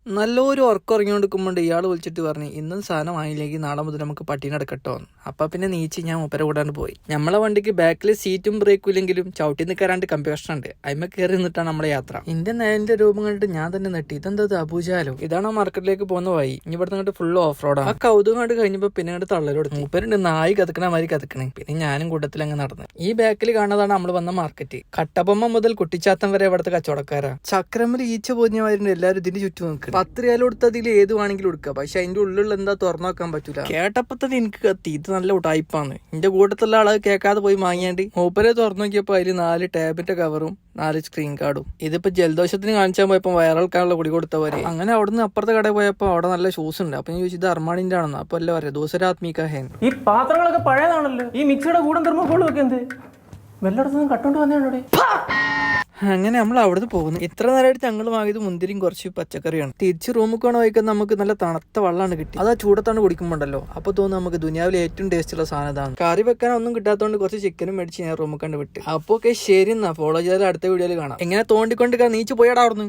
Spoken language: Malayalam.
നല്ലൊരു ഉറക്കം ഉറങ്ങിക്കൊണ്ടിരിക്കുമ്പോൾ ഇയാൾ വിളിച്ചിട്ട് പറഞ്ഞു ഇന്നും സാധനം വാങ്ങിയില്ലെങ്കിൽ നാളെ മുതൽ നമുക്ക് പട്ടീനെ എടുക്കട്ടോ. അപ്പൊ പിന്നെ നീച്ച് ഞാൻ മൂപ്പര കൂടാണ്ട് പോയി. നമ്മളെ വണ്ടിക്ക് ബാക്കിൽ സീറ്റും ബ്രേക്കും ഇല്ലെങ്കിലും ചവിട്ടി നിൽക്കാണ്ട് കമ്പ്യൂട്ടർ ഉണ്ട്. അതിമ കയറി നിന്നിട്ടാണ് നമ്മളെ യാത്ര. ഇന്ത്യൻ നേരിന്റെ രൂപം കണ്ടിട്ട് ഞാൻ തന്നെ നെട്ടി. ഇതെന്താ അബൂജാലോ? ഇതാണ് ആ മാർക്കറ്റിലേക്ക് പോകുന്ന വഴി. ഇനി ഇവിടെ നിന്നിട്ട് ഫുൾ ഓഫ് റോഡാണ്. ആ കൗതുകം കണ്ട് കഴിഞ്ഞപ്പോ പിന്നെ അങ്ങോട്ട് തള്ളലോട് മൂപ്പരുണ്ട് നായി കതക്കണ മാതിരി കതക്കണേ. പിന്നെ ഞാനും കൂട്ടത്തിൽ അങ്ങ് നടന്നു. ഈ ബാക്കിൽ കാണുന്നതാണ് നമ്മൾ വന്ന മാർക്കറ്റ്. കട്ടബൊമ്മ മുതൽ കുട്ടിച്ചാത്തം വരെ ഇവിടുത്തെ കച്ചവടക്കാരാ. ചക്രമ്മൽ ഈച്ച പൊതിഞ്ഞമാരുണ്ട് എല്ലാവരും ഇതിന്റെ ചുറ്റും നിൽക്കും. 10 റിയാൽ കൊടുത്ത് അതിൽ ഏത് വേണമെങ്കിലും എടുക്കുക. പക്ഷെ അതിന്റെ ഉള്ളിലുള്ള എന്താ തുറന്നു നോക്കാൻ പറ്റൂല. കേട്ടപ്പത്തന്നെ എനിക്ക് കത്തി ഇത് നല്ല ടൈപ്പാണ്. എന്റെ കൂട്ടത്തുള്ള ആള് കേൾക്കാതെ പോയി വാങ്ങിയാണ്ട് മൂപ്പരെ തുറന്നു നോക്കിയപ്പോ അതിൽ 4 ടാബിന്റെ കവറും 4 സ്ക്രീൻ കാർഡും. ഇതിപ്പോ ജലദോഷത്തിന് കാണിച്ചാൽ പോയപ്പോ വയറൽക്കാനുള്ള കുടി കൊടുത്ത പോലെ. അങ്ങനെ അവിടുന്ന് അപ്പുറത്തെ കടയിൽ പോയപ്പോ അവിടെ നല്ല ഷൂസ് ഉണ്ട്. അപ്പൊ ഞാൻ ചോദിച്ചു ഇത് അർമാണിന്റെ ആണെന്ന്. അപ്പൊ അല്ല പറയാം ദൂസരാത്മിക ഹേൻ. ഈ പാത്രങ്ങളൊക്കെ പഴയതാണല്ലോ. ഈ മിക്സിയുടെ കൂടെ തെർമോക്കോൾ വെക്കുന്നത് വല്ലയിടത്തുനിന്നും കട്ടോണ്ട് വന്നേ. അങ്ങനെ നമ്മൾ അവിടുന്ന് പോകുന്നു. ഇത്ര നേരമായിട്ട് ഞങ്ങൾ വാങ്ങിയത് മുന്തിരിയും കുറച്ച് പച്ചക്കറിയാണ്. തിരിച്ച് റൂമിൽ പോകണ വൈക്കാൻ നമുക്ക് നല്ല തണുത്ത വെള്ളമാണ് കിട്ടി. അത് ആ ചൂടത്താണ് കുടിക്കുമ്പോണ്ടല്ലോ അപ്പൊ തോന്നുന്നു നമുക്ക് ദുനിയാവിലെ ഏറ്റവും ടേസ്റ്റുള്ള സാധനം ഇതാണ്. കറി വെക്കാൻ ഒന്നും കിട്ടാത്തതുകൊണ്ട് കുറച്ച് ചിക്കനും മേടിച്ച് ഞാൻ റൂമിൽ കണ്ട് വിട്ട്. അപ്പൊ ഒക്കെ ശരി എന്നാ ഫോളോ ചെയ്താൽ അടുത്ത വീഡിയോയിൽ കാണാം. എങ്ങനെ തോണ്ടിക്കൊണ്ട് നീച്ച് പോയാടാ അവിടുന്ന്.